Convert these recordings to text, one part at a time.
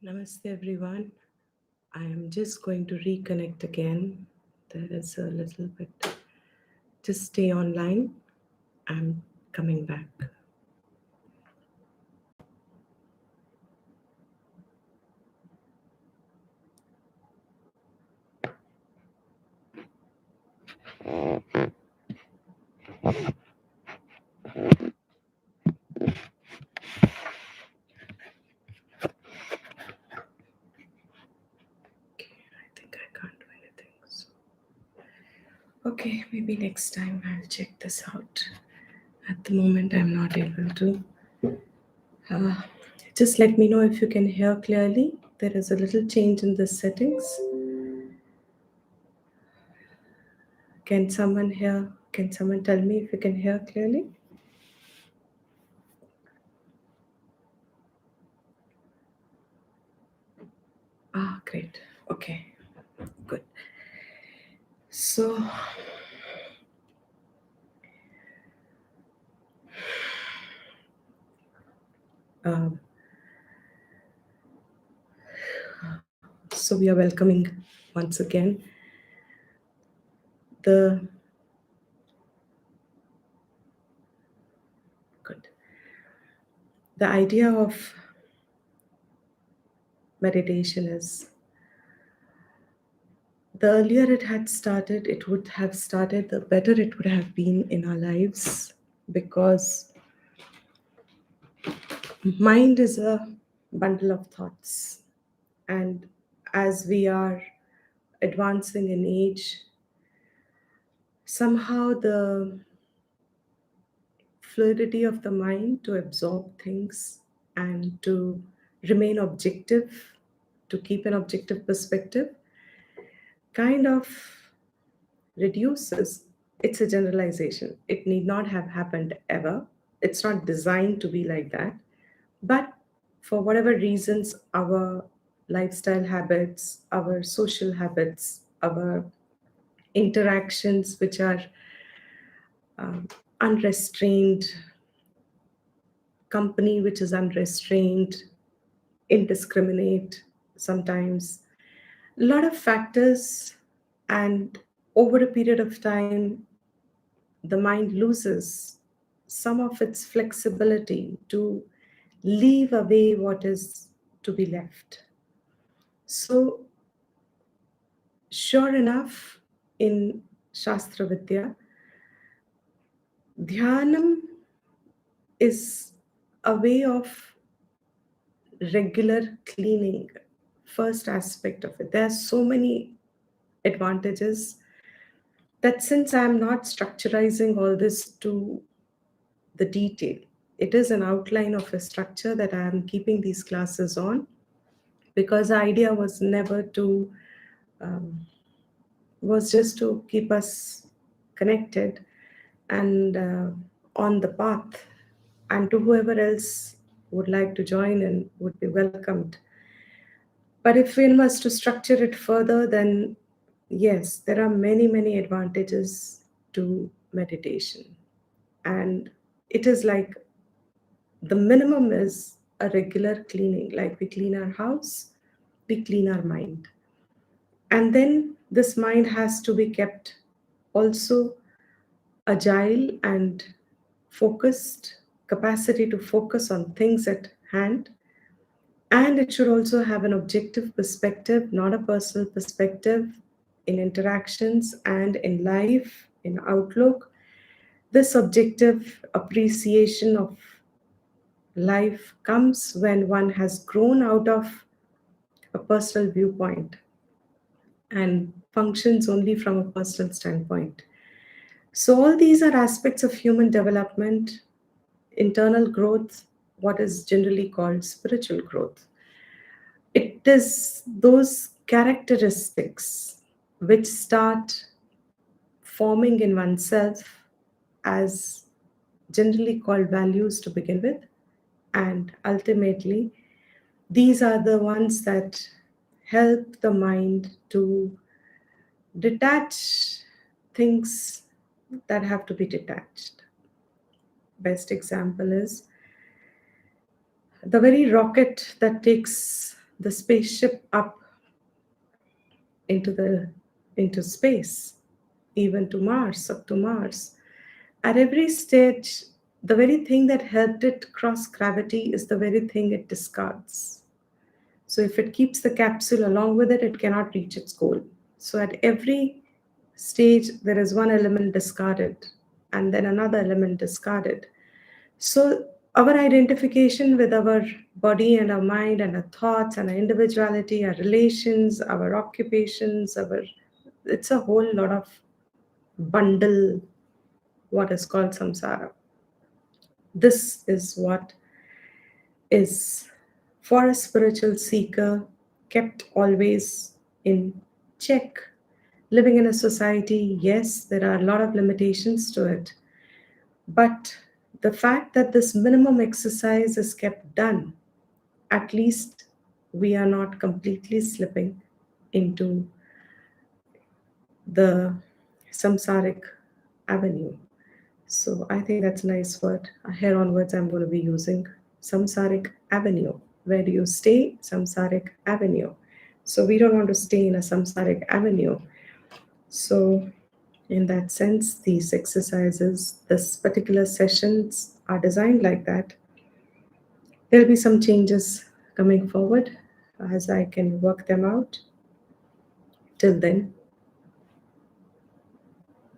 Namaste everyone. I am just going to reconnect again. There is a little bit. Just stay online. I'm coming back. Okay, I think I can't do anything. So, okay, maybe next time I'll check this out. At the moment, I'm not able to. Uh, just let me know if you can hear clearly. There is a little change in the settings. Can someone hear? Can someone tell me if you can hear clearly? Ah, great. Okay, good. So, um, so we are welcoming once again the good. The idea of meditation is the earlier it had started, it would have started, the better it would have been in our lives because mind is a bundle of thoughts. And as we are advancing in age, somehow the fluidity of the mind to absorb things and to remain objective, to keep an objective perspective, kind of reduces. It's a generalization. It need not have happened ever. It's not designed to be like that. But for whatever reasons, our lifestyle habits, our social habits, our interactions, which are um, unrestrained, company which is unrestrained, indiscriminate sometimes, a lot of factors, and over a period of time, the mind loses some of its flexibility to leave away what is to be left. So, sure enough, in Shastra Vidya, Dhyanam is a way of regular cleaning, first aspect of it. There are so many advantages that since I'm not structurizing all this to the detail, it is an outline of a structure that I am keeping these classes on because the idea was never to, um, was just to keep us connected and on the path. And to whoever else would like to join in would be welcomed. But if one was to structure it further, then yes, there are many, many advantages to meditation. And it is like the minimum is a regular cleaning, like we clean our house, we clean our mind. And then this mind has to be kept also agile and focused, capacity to focus on things at hand. And it should also have an objective perspective, not a personal perspective in interactions and in life, in outlook. This objective appreciation of life comes when one has grown out of a personal viewpoint and functions only from a personal standpoint. So, all these are aspects of human development, internal growth, what is generally called spiritual growth. It is those characteristics which start forming in oneself as generally called values to begin with. And ultimately, these are the ones that help the mind to detach things that have to be detached. Best example is the very rocket that takes the spaceship up into space, even to Mars, up to Mars. At every stage, the very thing that helped it cross gravity is the very thing it discards. So if it keeps the capsule along with it, it cannot reach its goal. So at every stage, there is one element discarded and then another element discarded. So our identification with our body and our mind and our thoughts and our individuality, our relations, our occupations, our it's a whole lot of bundle what is called samsara. This is what is for a spiritual seeker kept always in check. Living in a society, yes, there are a lot of limitations to it, but the fact that this minimum exercise is kept done, at least we are not completely slipping into the samsaric avenue. So I think that's a nice word. Here onwards, I'm going to be using samsaric avenue. Where do you stay? Samsaric avenue. So we don't want to stay in a samsaric avenue. So in that sense, these exercises, this particular sessions are designed like that. There'll be some changes coming forward as I can work them out. Till then,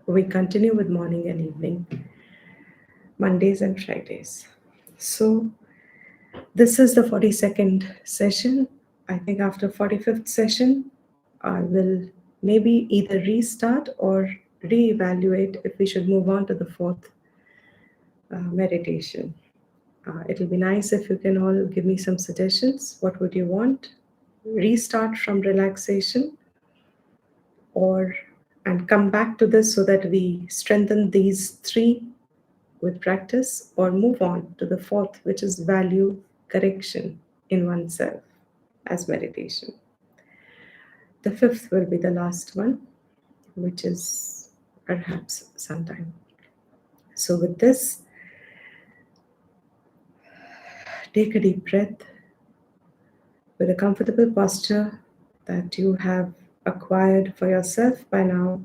we continue with morning and evening, Mondays and Fridays. So this is the 42nd session. I think after 45th session, I will maybe either restart or reevaluate if we should move on to the fourth meditation. It'll be nice if you can all give me some suggestions. What would you want? Restart from relaxation or and come back to this so that we strengthen these three with practice, or move on to the fourth, which is value correction in oneself as meditation. The fifth will be the last one, which is perhaps sometime. So, with this, take a deep breath with a comfortable posture that you have acquired for yourself by now.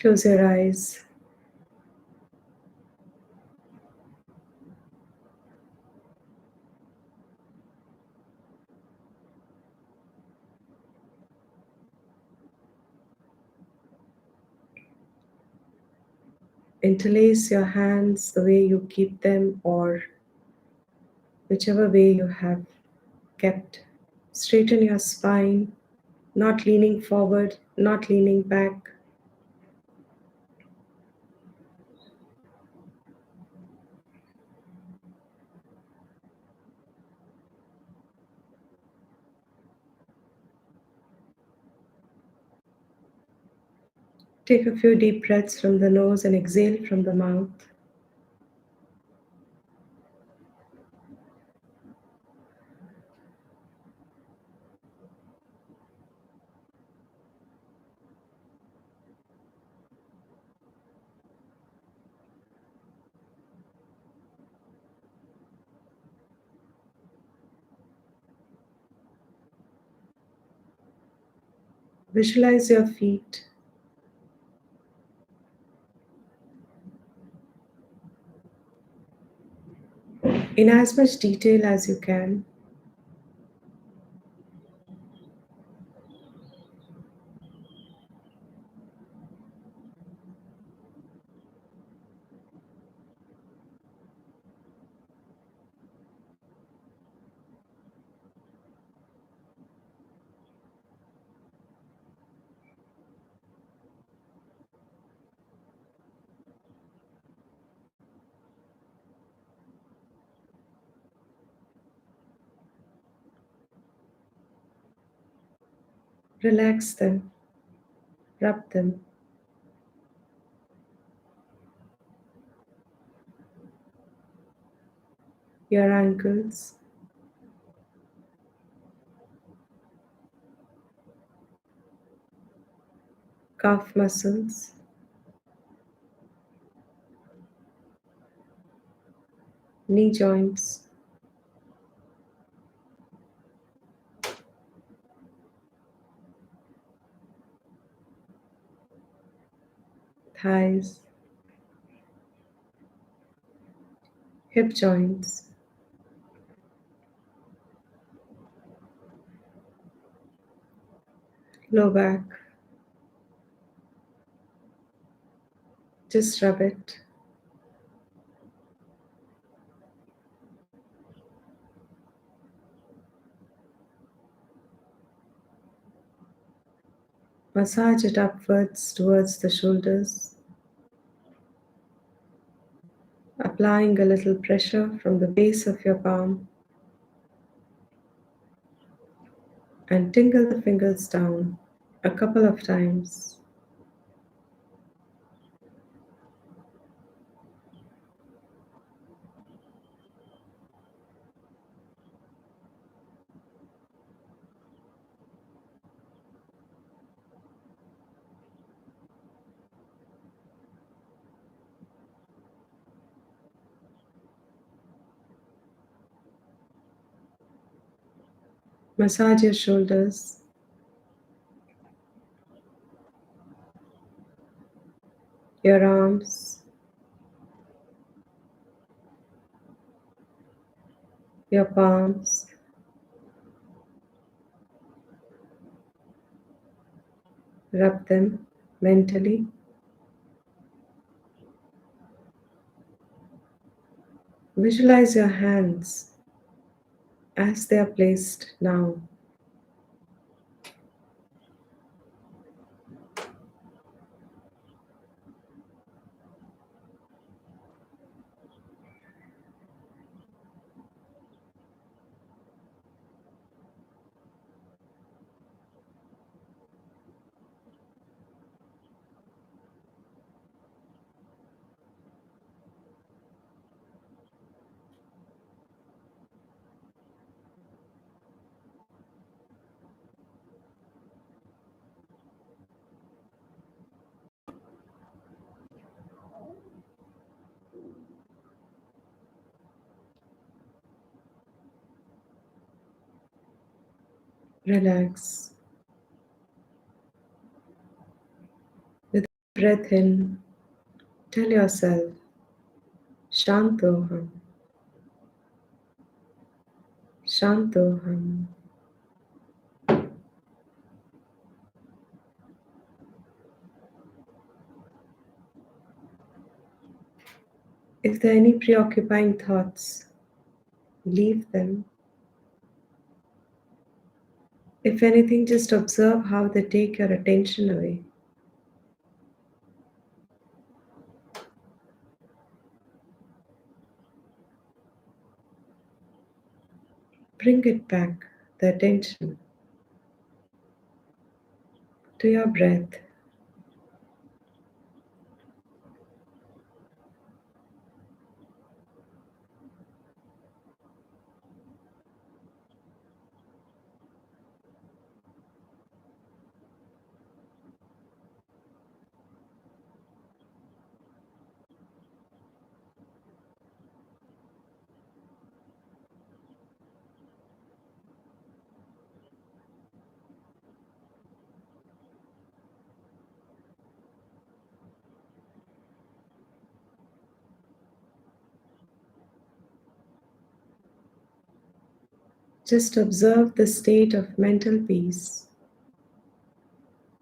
Close your eyes. Interlace your hands the way you keep them, or whichever way you have kept. Straighten your spine, not leaning forward, not leaning back. Take a few deep breaths from the nose and exhale from the mouth. Visualize your feet. In as much detail as you can. Relax them, rub them. Your ankles, calf muscles, knee joints, thighs, hip joints, low back. Just rub it. Massage it upwards towards the shoulders, applying a little pressure from the base of your palm and tingle the fingers down a couple of times. Massage your shoulders, your arms, your palms, rub them mentally. Visualize your hands as they are placed now. Relax. With breath in, tell yourself, Shantoham, Shantoham. If there are any preoccupying thoughts, leave them. If anything, just observe how they take your attention away. Bring it back, the attention, to your breath. Just observe the state of mental peace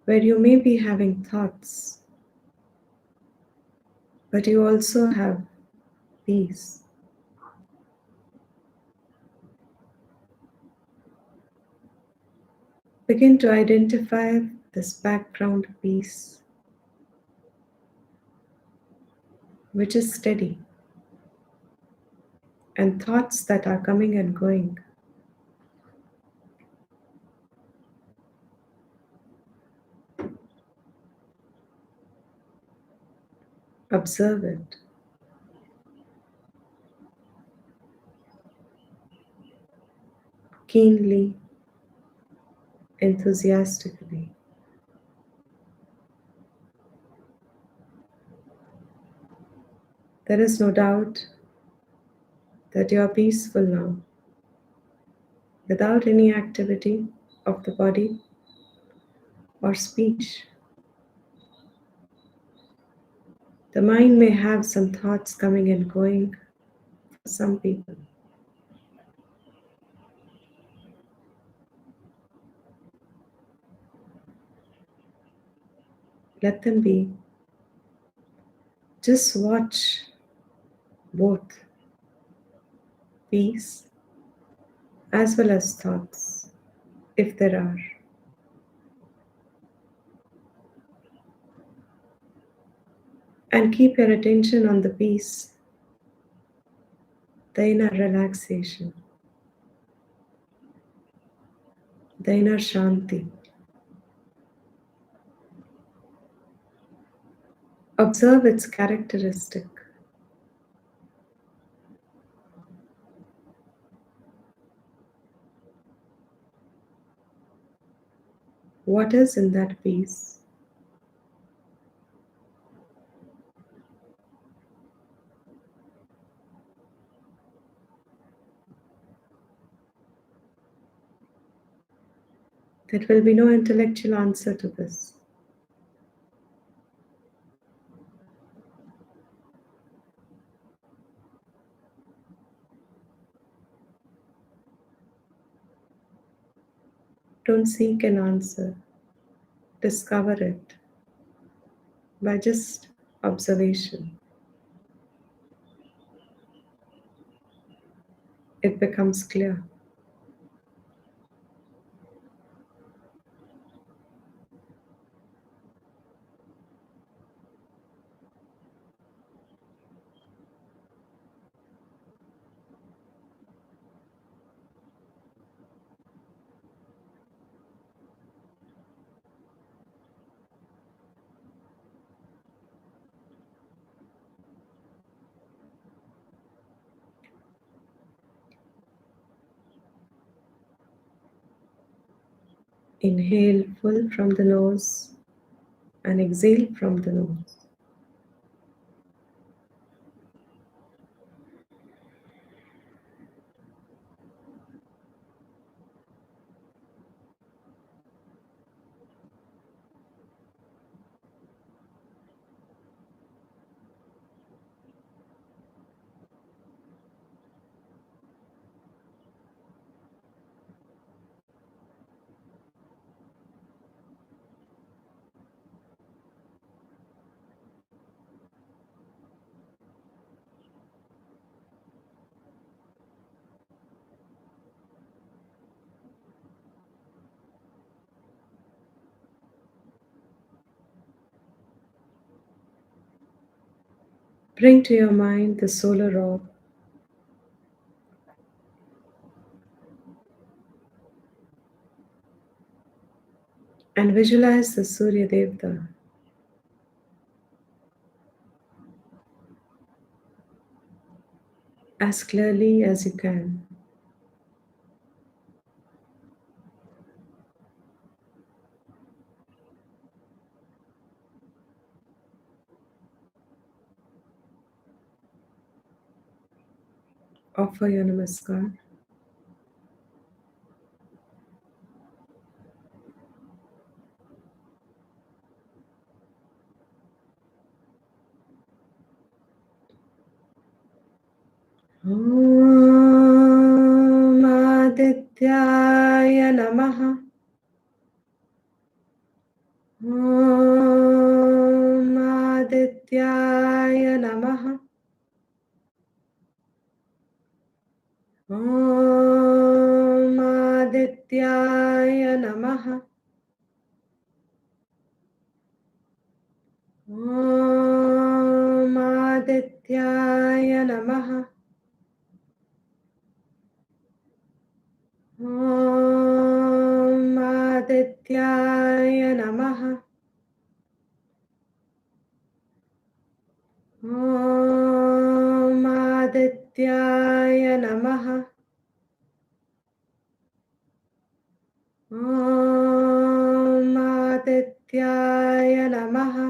where you may be having thoughts, but you also have peace. Begin to identify this background peace, which is steady, and thoughts that are coming and going. Observe it. Keenly, enthusiastically. There is no doubt that you are peaceful now, without any activity of the body or speech. The mind may have some thoughts coming and going for some people. Let them be. Just watch both peace as well as thoughts, if there are. And keep your attention on the peace, the inner relaxation, the inner Shanti. Observe its characteristic. What is in that peace? There will be no intellectual answer to this. Don't seek an answer. Discover it by just observation. It becomes clear. Inhale full from the nose and exhale from the nose. Bring to your mind the solar orb and visualize the Surya Devta as clearly as you can. Offer your namaskar. Om Adityaya Namaha. Om Adityaya Namaha. Om Adityaya Namaha. Om Adityaya Namaha. Om Adityaya Namaha. Om Adityaya Namaha. Om Adityaya Namaha.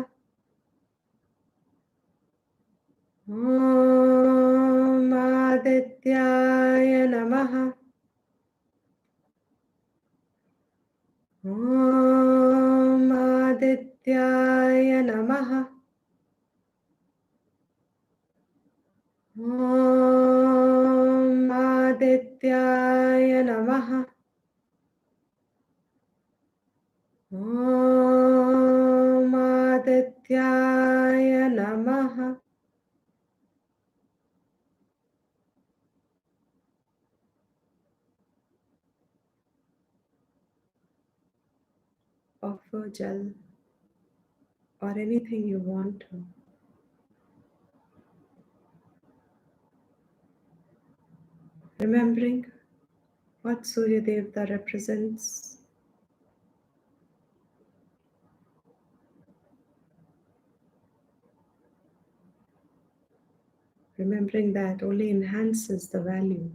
Om Adityaya Om Adityaya Namaha. Om Adityaya Namaha. Offer gel or anything you want to. Remembering what Surya Devta represents. Remembering that only enhances the value.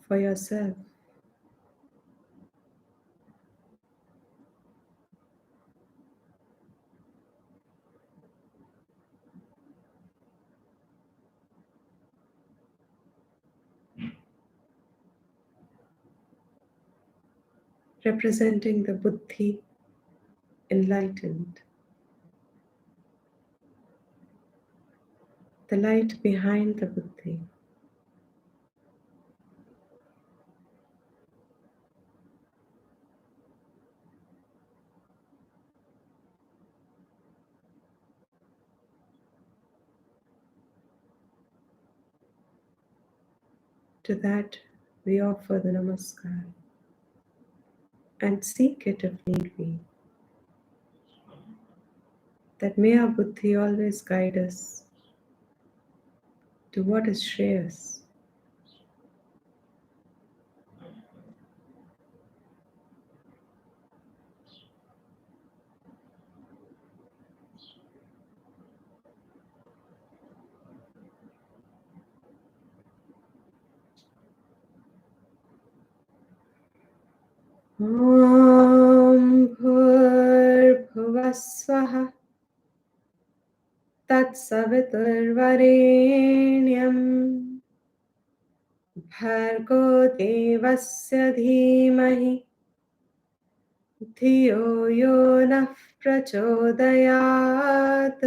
For yourself. Representing the buddhi enlightened. The light behind the buddhi. To that we offer the namaskar and seek it if need be. That may our buddhi always guide us to what is Shreyas. Om Bhurbhuvasvaha Tatsaviturvarenyam Bhargo Devasya Dhimahi Dhiyo Yo Nah Prachodayat.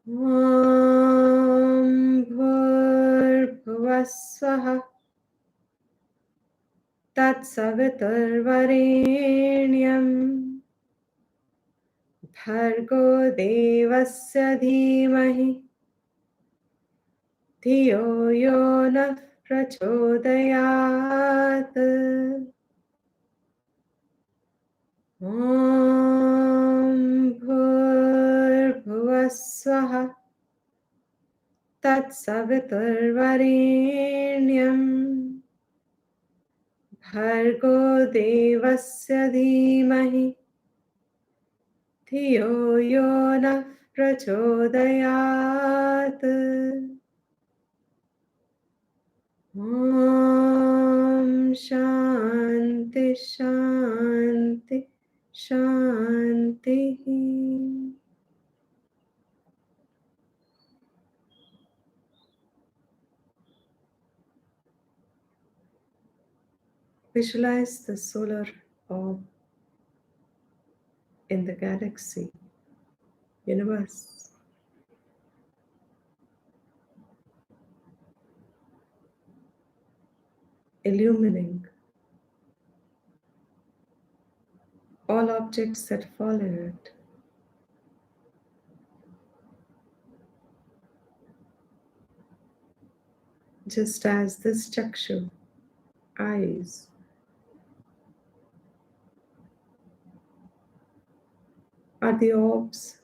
Om Bhurbhuvasvaha Tatsaviturvarenyam Bhargo Devasya Dhimahi Dhiyo Yo Nah Prachodayat. Om Bhurbhuvasvaha Tatsaviturvarenyam Bhargo Devasya Dhimahi Dhiyo Yo Nah Prachodayat. Om Shanti Shanti Shanti. Visualize the solar orb in the galaxy, universe. Illumining all objects that fall in it. Just as this chakshu, eyes, are the orbs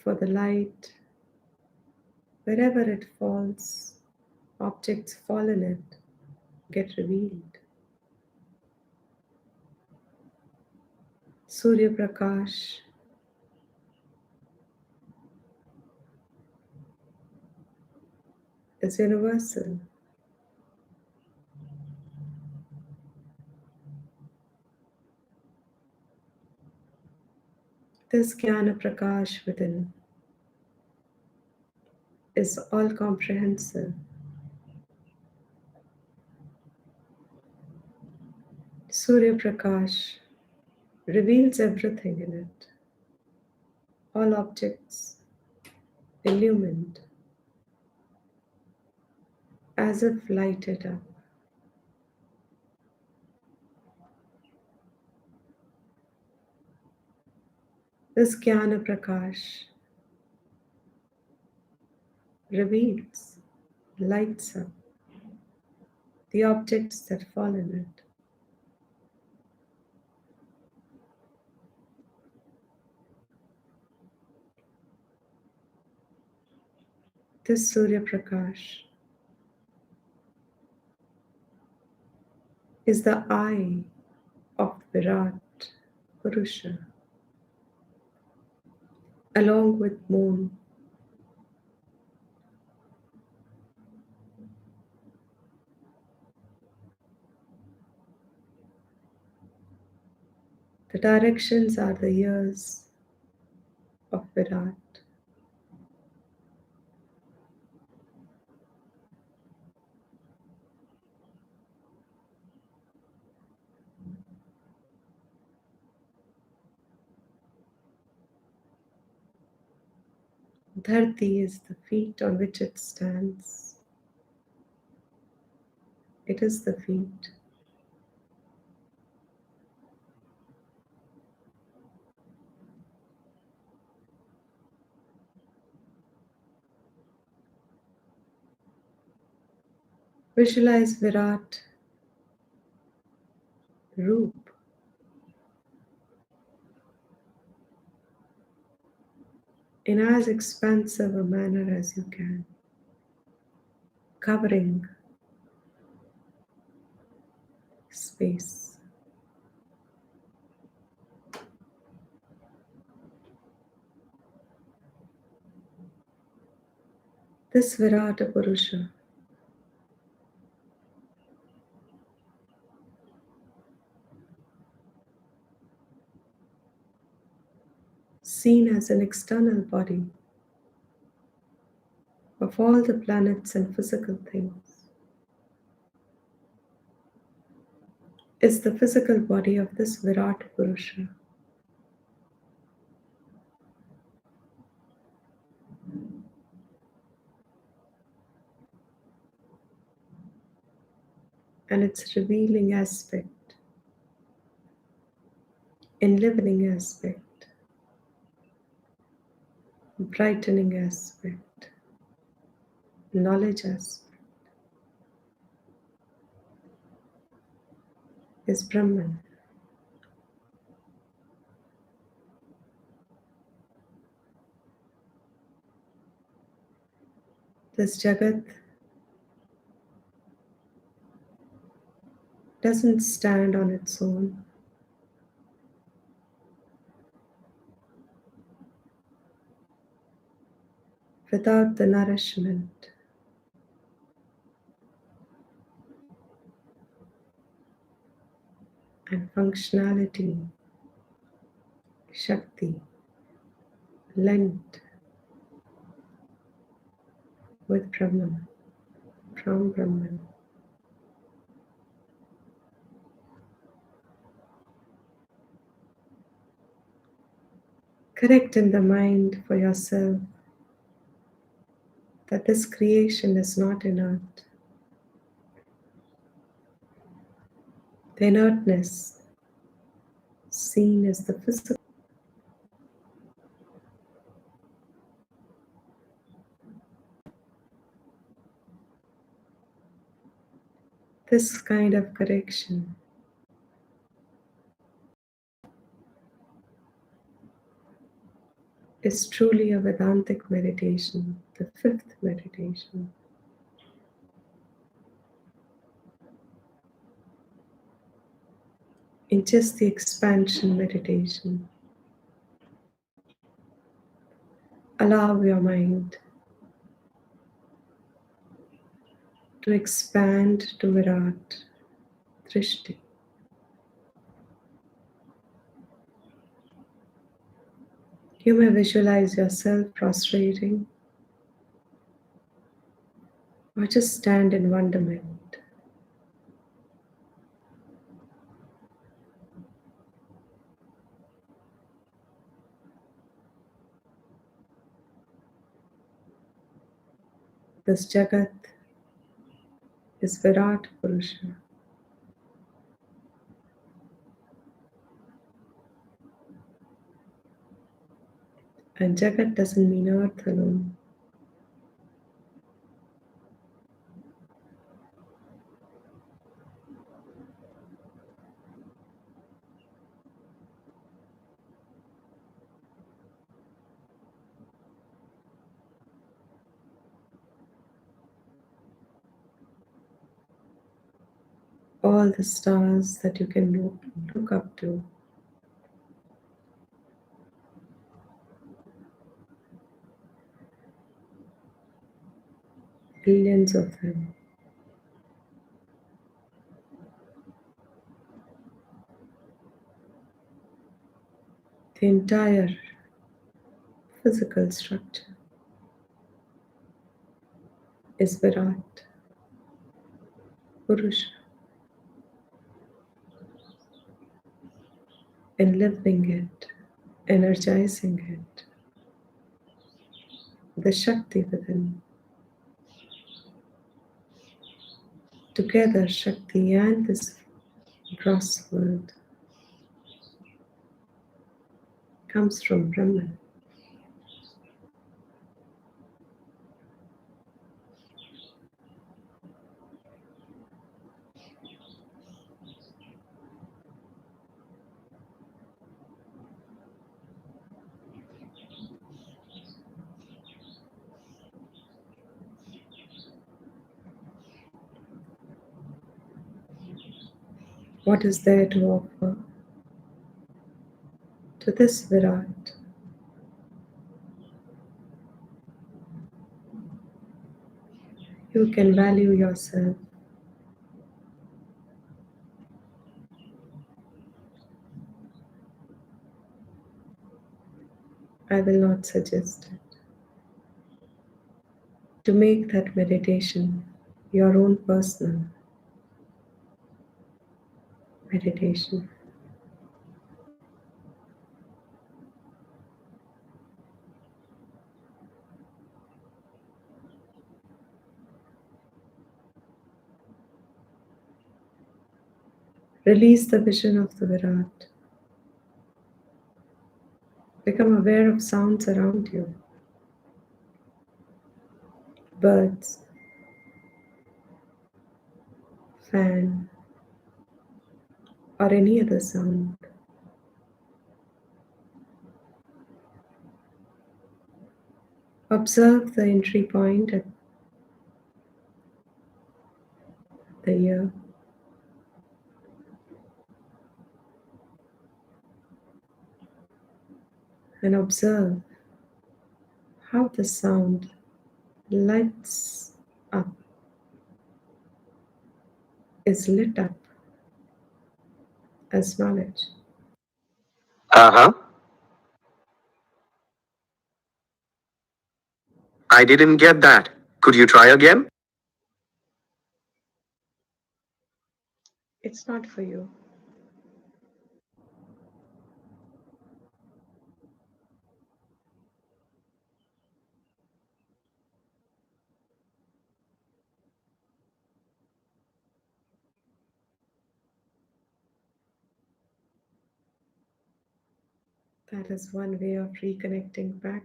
for the light. Wherever it falls, objects fall in it, get revealed. Surya Prakash is universal. This Jnana Prakash within is all comprehensive. Surya Prakash reveals everything in it. All objects illumined as if lighted up. This Jnana Prakash reveals, lights up the objects that fall in it. This Surya Prakash is the eye of Virat Purusha, along with moon. The directions are the ears of Virat. Dharti is the feet on which it stands. It is the feet. Visualize Virat Roop in as expansive a manner as you can, covering space. This Virata Purusha seen as an external body of all the planets and physical things is the physical body of this Virata Purusha. And its revealing aspect, enlivening aspect, brightening aspect, knowledge aspect is Brahman. This Jagat doesn't stand on its own. Without the nourishment and functionality, Shakti, lent with Brahman, from Brahman. Correct in the mind for yourself that this creation is not inert. The inertness seen as the physical. This kind of correction is truly a Vedantic meditation, the fifth meditation. In just the expansion meditation, allow your mind to expand to Virat, Drishti. You may visualize yourself prostrating or just stand in wonderment. This Jagat is Virat Purusha. And Jagat doesn't mean earth alone. All the stars that you can look up to. Billions of them. The entire physical structure is Virat Purusha. And living it, energizing it, the Shakti within. Together, Shakti and this gross world comes from Brahman. What is there to offer to this Virat? You can value yourself. I will not suggest it. To make that meditation your own personal meditation. Release the vision of the Virat. Become aware of sounds around you. Birds, fan, or any other sound. Observe the entry point at the ear. And observe how the sound lights up, is lit up as knowledge. Uh-huh. I didn't get that. Could you try again? It's not for you. That is one way of reconnecting back,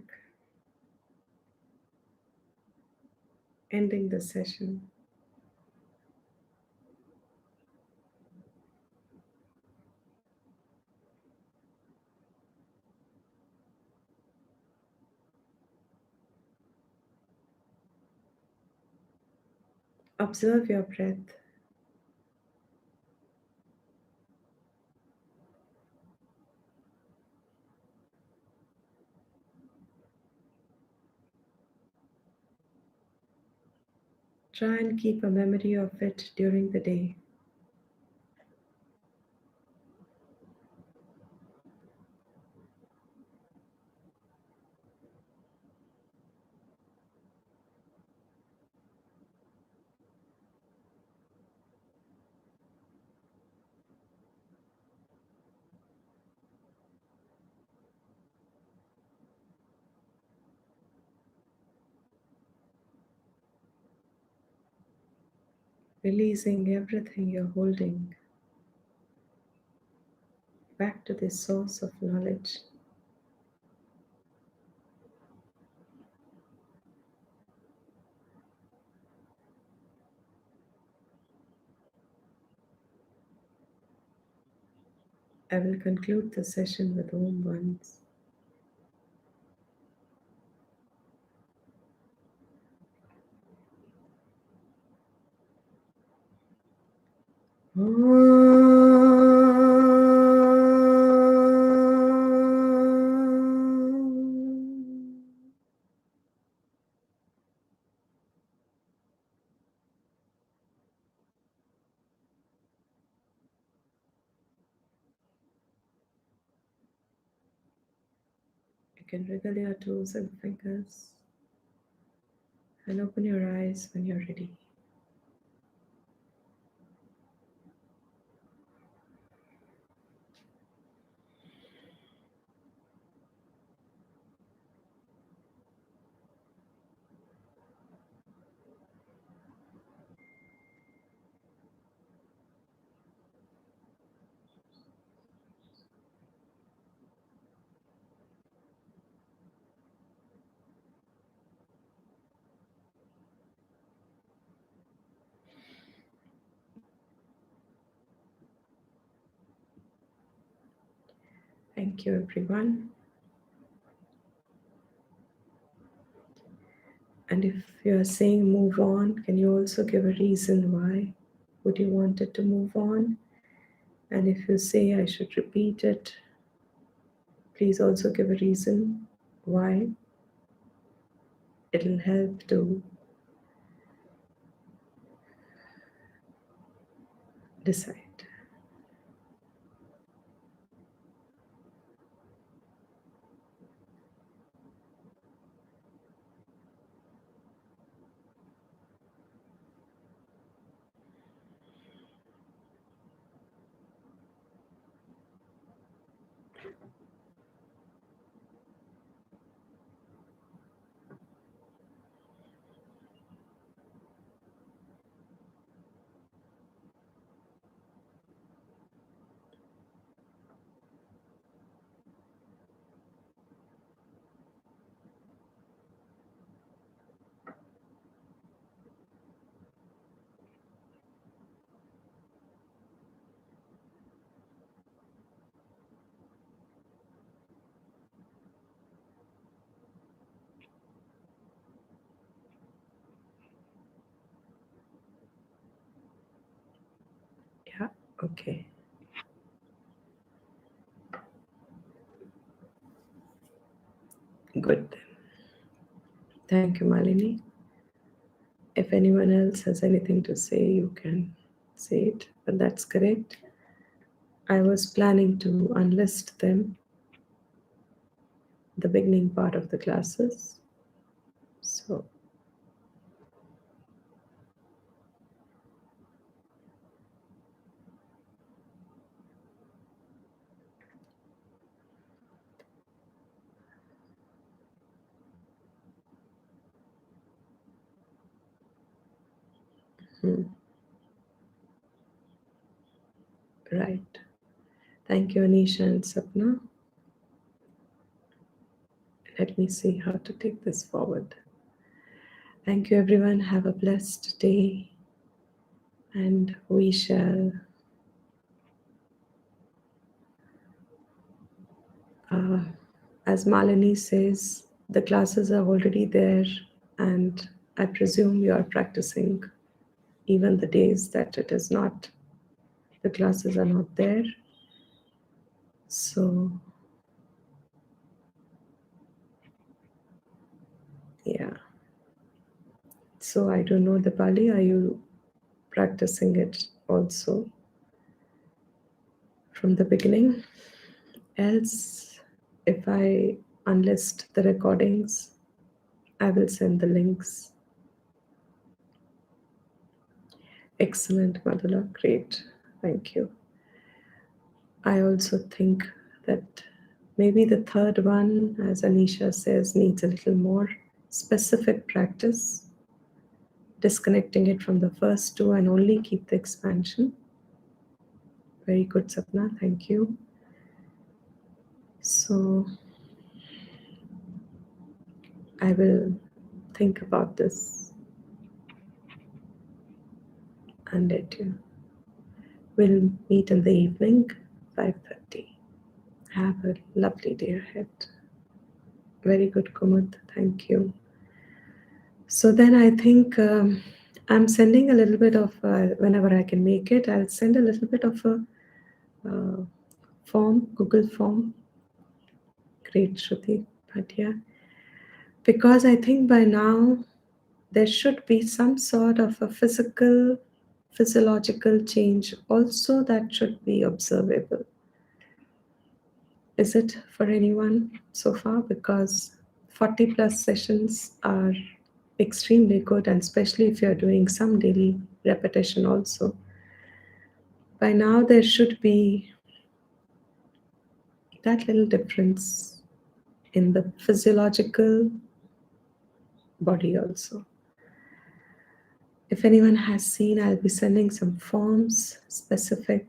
ending the session. Observe your breath. Try and keep a memory of it during the day. Releasing everything you're holding back to the source of knowledge. I will conclude the session with Om once. You can wriggle your toes and fingers and open your eyes when you're ready. Thank you, everyone. And if you're saying move on, can you also give a reason why would you want it to move on? And if you say I should repeat it, please also give a reason why. It'll help to decide. Yeah, okay. Good. Thank you, Malini. If anyone else has anything to say, you can say it, but that's correct. I was planning to unlist them, the beginning part of the classes. So, right. Thank you, Anisha and Sapna. Let me see how to take this forward. Thank you, everyone. Have a blessed day. And we shall as Malini says, the classes are already there, and I presume you are practicing even the days that it is not, the classes are not there. So, yeah. So I don't know, Dipali, are you practicing it also from the beginning? Else, if I unlist the recordings, I will send the links. Excellent, Madhula. Great. Thank you. I also think that maybe the third one, as Anisha says, needs a little more specific practice. disconnecting it from the first two and only keep the expansion. Very good, Sapna. Thank you. So I will think about this and let you. We'll meet in the evening, 5:30. Have a lovely day ahead. Very good, Kumud. Thank you. So then I think I'm sending a little bit of, whenever I can make it, I'll send a little bit of a form, Google form. Great, Shruti Bhatia. Because I think by now there should be some sort of a physiological change also that should be observable. Is it for anyone so far? Because 40 plus sessions are extremely good, and especially if you're doing some daily repetition also. By now there should be that little difference in the physiological body also. If anyone has seen, I'll be sending some forms specific.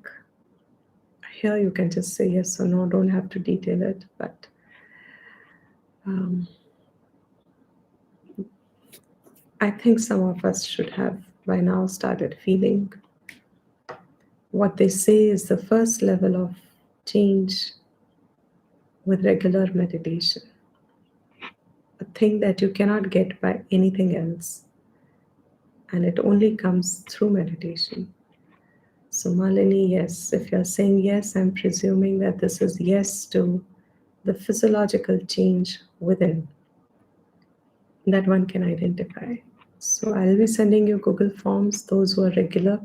Here you can just say yes or no, don't have to detail it, but I think some of us should have by now started feeling what they say is the first level of change with regular meditation. A thing that you cannot get by anything else. And it only comes through meditation. So Malini, yes, if you're saying yes, I'm presuming that this is yes to the physiological change within that one can identify. So I'll be sending you Google Forms, those who are regular,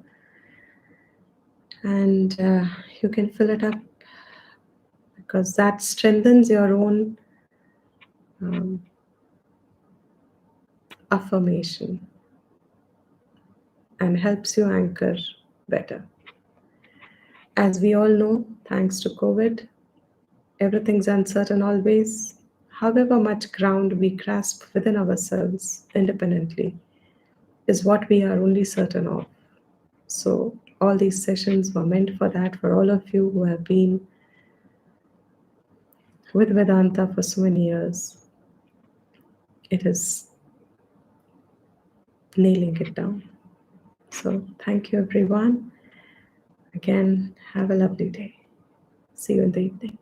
and you can fill it up because that strengthens your own affirmation and helps you anchor better. As we all know, thanks to COVID, everything's uncertain always. However much ground we grasp within ourselves independently is what we are only certain of. So all these sessions were meant for that, for all of you who have been with Vedanta for so many years. It is nailing it down. So thank you, everyone. Again, have a lovely day. See you in the evening.